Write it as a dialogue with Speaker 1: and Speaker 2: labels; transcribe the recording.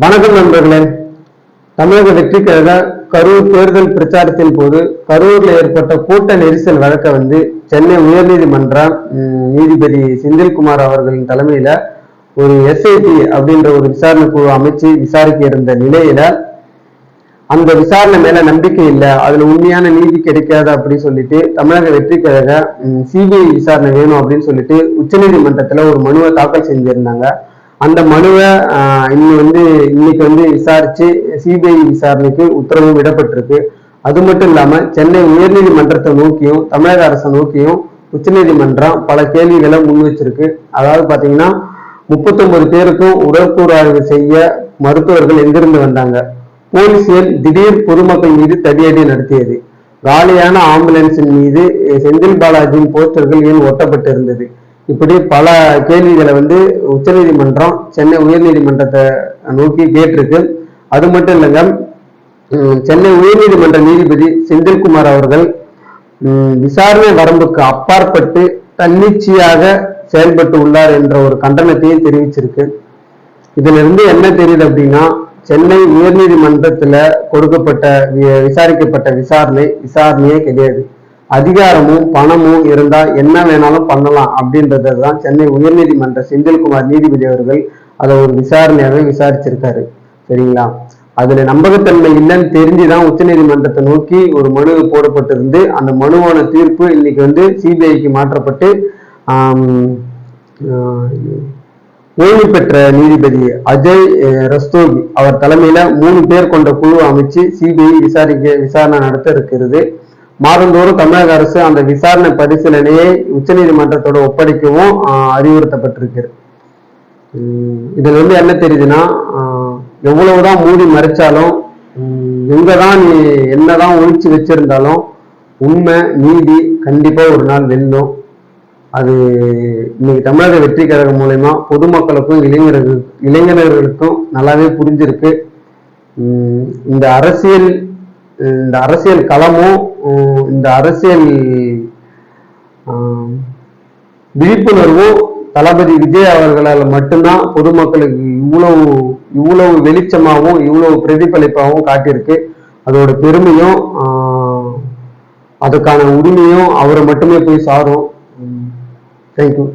Speaker 1: வணக்கம் நண்பர்களே. தமிழக வெற்றி கழக கரூர் தேர்தல் பிரச்சாரத்தின் போது கரூர்ல ஏற்பட்ட கூட்ட நெரிசல் வழக்கை சென்னை உயர்நீதிமன்றம் நீதிபதி செந்தில்குமார் அவர்களின் தலைமையில ஒரு எஸ்ஐடி அப்படின்ற ஒரு விசாரணை குழு அமைச்சு விசாரிக்க இருந்த நிலையில அந்த விசாரணை மேல நம்பிக்கை இல்லை, அதுல உண்மையான நீதி கிடைக்காது அப்படின்னு சொல்லிட்டு தமிழக வெற்றி கழக சிபிஐ விசாரணை வேணும் அப்படின்னு சொல்லிட்டு உச்சநீதிமன்றத்துல ஒரு மனுவை தாக்கல் செஞ்சிருந்தாங்க. அந்த மனுவை இன்னைக்கு விசாரிச்சு சிபிஐ விசாரணைக்கு உத்தரவு விடப்பட்டிருக்கு. அது மட்டும் இல்லாம சென்னை உயர்நீதிமன்றத்தை நோக்கியும் தமிழக அரசை நோக்கியும் உச்சநீதிமன்றம் பல கேள்விகளை முன் வச்சிருக்கு. அதாவது பாத்தீங்கன்னா 39 பேருக்கும் உடற்கூறு ஆய்வு செய்ய மருத்துவர்கள் எங்கிருந்து வந்தாங்க, போலீசில் திடீர் பொதுமக்கள் மீது தடியடி நடத்தியது, காலியான ஆம்புலன்ஸின் மீது செந்தில் பாலாஜியின் போஸ்டர்கள் ஏன் ஒட்டப்பட்டிருந்தது, இப்படி பல கேள்விகளை உச்சநீதிமன்றம் சென்னை உயர்நீதிமன்றத்தை நோக்கி கேட்டிருக்கு. அது மட்டும் இல்லைங்க, சென்னை உயர்நீதிமன்ற நீதிபதி செந்தில்குமார் அவர்கள் விசாரணை வரம்புக்கு அப்பாற்பட்டு தன்னிச்சையாக செயல்பட்டு உள்ளார் என்ற ஒரு கண்டனத்தையும் தெரிவிச்சிருக்கு. இதுல இருந்து என்ன தெரியுது அப்படின்னா, சென்னை உயர்நீதிமன்றத்துல கொடுக்கப்பட்ட விசாரிக்கப்பட்ட விசாரணையே கிடையாது. அதிகாரமும் பணமும் இருந்தா என்ன வேணாலும் பண்ணலாம் அப்படின்றதான் சென்னை உயர்நீதிமன்ற செந்தில்குமார் நீதிபதி அவர்கள் அதை ஒரு விசாரணையாவே விசாரிச்சிருக்காரு. சரிங்களா? அதுல நம்பகத்தன்மை இல்லைன்னு தெரிஞ்சுதான் உச்சநீதிமன்றத்தை நோக்கி ஒரு மனு போடப்பட்டிருந்து அந்த மனுவான தீர்ப்பு இன்னைக்கு சிபிஐக்கு மாற்றப்பட்டு ஓய்வு பெற்ற நீதிபதி அஜய் ரஸ்தோகி அவர் தலைமையில 3 பேர் கொண்ட குழு அமைச்சு சிபிஐ விசாரணை நடத்த இருக்கிறது. மாதந்தோறும் தமிழக அரசு அந்த விசாரணை பரிசீலனையை உச்சநீதிமன்றத்தோட ஒப்படைக்கவும் அறிவுறுத்தப்பட்டிருக்கு. இதுல என்ன தெரியுதுன்னா, எவ்வளவுதான் மூடி மறைச்சாலும் எங்கதான் நீ என்னதான் ஒழிச்சு வச்சிருந்தாலும் உண்மை நீதி கண்டிப்பா ஒரு நாள் வெல்லும். அது இன்னைக்கு தமிழக வெற்றி கழகம் மூலயமா பொதுமக்களுக்கும் இளைஞர்களுக்கும் நல்லாவே புரிஞ்சிருக்கு. இந்த அரசியல் களமும் இந்த அரசியல் விழிப்புணர்வும் தளபதி விஜய் அவர்களால் மட்டும்தான் பொதுமக்களுக்கு இவ்வளவு வெளிச்சமாகவும் இவ்வளவு பிரதிபலிப்பாகவும் காட்டியிருக்கு. அதோட பெருமையும் அதுக்கான உரிமையும் அவரை மட்டுமே போய் சாரும். தேங்க்யூ.